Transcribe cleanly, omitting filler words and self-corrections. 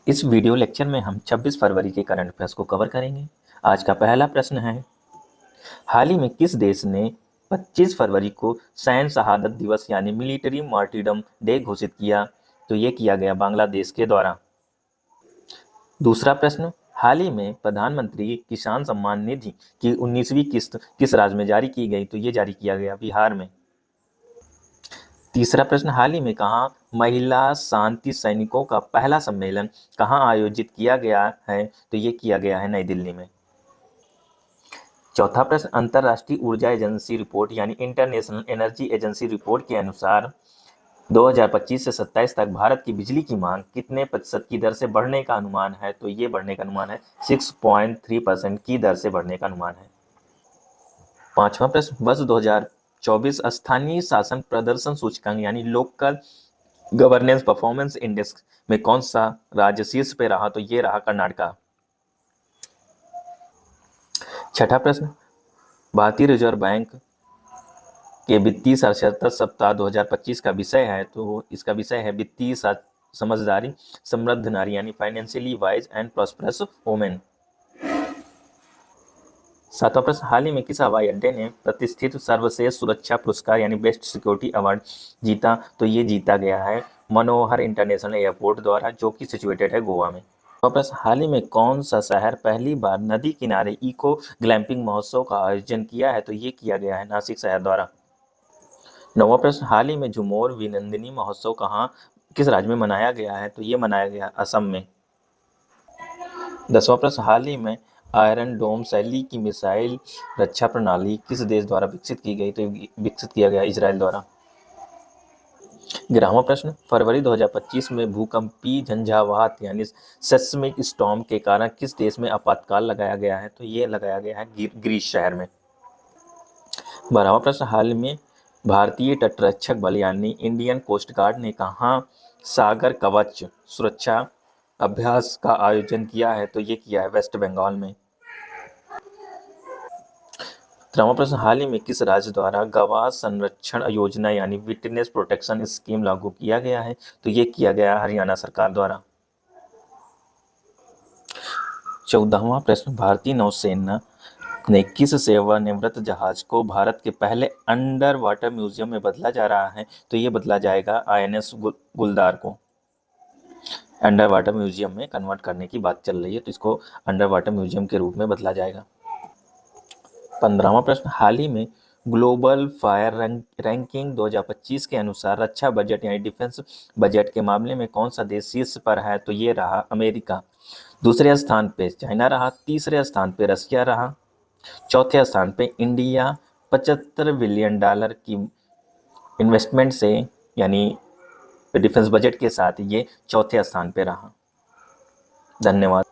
इस video lecture में हम 26 फरवरी के करंट अफेयर्स को कवर करेंगे। आज का पहला प्रश्न है, हाल ही में किस देश ने 25 फरवरी को सैन्य शहादत दिवस यानी मिलिट्री मार्टिरडम डे घोषित किया? तो ये किया गया बांग्लादेश के द्वारा। दूसरा प्रश्न, हाल ही में प्रधानमंत्री किसान सम्मान निधि की 19वीं किस्त किस राज्य में जारी की गई? तो ये जारी किया गया बिहार में। तीसरा प्रश्न, हाल ही में कहाँ महिला शांति सैनिकों का पहला सम्मेलन कहाँ आयोजित किया गया है? तो ये किया गया है नई दिल्ली में। चौथा प्रश्न, अंतर्राष्ट्रीय ऊर्जा एजेंसी रिपोर्ट यानी इंटरनेशनल एनर्जी एजेंसी रिपोर्ट के अनुसार 2025 से 27 तक भारत की बिजली की मांग कितने प्रतिशत की दर से बढ़ने का अनुमान है? तो ये बढ़ने का अनुमान है 6.3% की दर से बढ़ने का अनुमान है। पांचवा प्रश्न, वर्ष 2024 स्थानीय शासन प्रदर्शन सूचकांक यानी लोकल गवर्नेंस परफॉर्मेंस इंडेक्स में कौन सा राज्य शीर्ष पे रहा? तो ये रहा कर्नाटका। छठा प्रश्न, भारतीय रिजर्व बैंक के वित्तीय साक्षरता सप्ताह 2025 का विषय है। तो इसका विषय है वित्तीय समझदारी समृद्ध नारी यानी financially wise and prosperous women. सातवां प्रश्न, हाल ही में किस हवाई अड्डे ने प्रतिष्ठित सर्वश्रेष्ठ सुरक्षा पुरस्कार यानी बेस्ट सिक्योरिटी अवार्ड जीता? तो ये जीता गया है मनोहर इंटरनेशनल एयरपोर्ट द्वारा, जो कि सिचुएटेड है गोवा में। प्रश्न, हाल ही में कौन सा शहर पहली बार नदी किनारे इको ग्लैम्पिंग महोत्सव का आयोजन किया है? तो ये किया गया है नासिक शहर द्वारा। नौवां प्रश्न, हाल ही में झुमोर विनंदिनी महोत्सव किस राज्य में मनाया गया है? तो ये मनाया गया असम में। 10वां प्रश्न, हाल ही में आयरन डोम शैली की मिसाइल रक्षा प्रणाली किस देश द्वारा विकसित की गई? तो विकसित किया गया इजराइल द्वारा। 11वां प्रश्न, फरवरी 2025 में भूकंपीय झंझावात यानी सेस्मिक स्टॉर्म के कारण किस देश में आपातकाल लगाया गया है? तो ये लगाया गया है ग्रीस शहर में। 12वां प्रश्न, हाल में भारतीय तटरक्षक बल यानी इंडियन कोस्ट गार्ड ने कहाँ सागर कवच सुरक्षा अभ्यास का आयोजन किया है? तो ये किया है वेस्ट बंगाल में। 13वां प्रश्न, हाल ही में किस राज्य द्वारा गवाह संरक्षण योजना यानी विटनेस प्रोटेक्शन स्कीम लागू किया गया है? तो ये किया गया हरियाणा सरकार द्वारा। 14वां प्रश्न, भारतीय नौसेना ने किस सेवानिवृत्त जहाज को भारत के पहले अंडर वाटर म्यूजियम में बदला जा रहा है? तो ये बदला जाएगा INS गुलदार को। अंडर वाटर म्यूजियम में कन्वर्ट करने की बात चल रही है, तो इसको अंडर वाटर म्यूजियम के रूप में बदला जाएगा। 15वां प्रश्न, हाल ही में ग्लोबल फायर रैंकिंग 2025 के अनुसार रक्षा बजट यानी डिफेंस बजट के मामले में कौन सा देश शीर्ष पर है? तो ये रहा अमेरिका। दूसरे स्थान पे चाइना रहा, तीसरे स्थान पे रशिया रहा, चौथे स्थान पे इंडिया 75 बिलियन डॉलर की इन्वेस्टमेंट से यानी डिफेंस बजट के साथ ये चौथे स्थान पे रहा। धन्यवाद।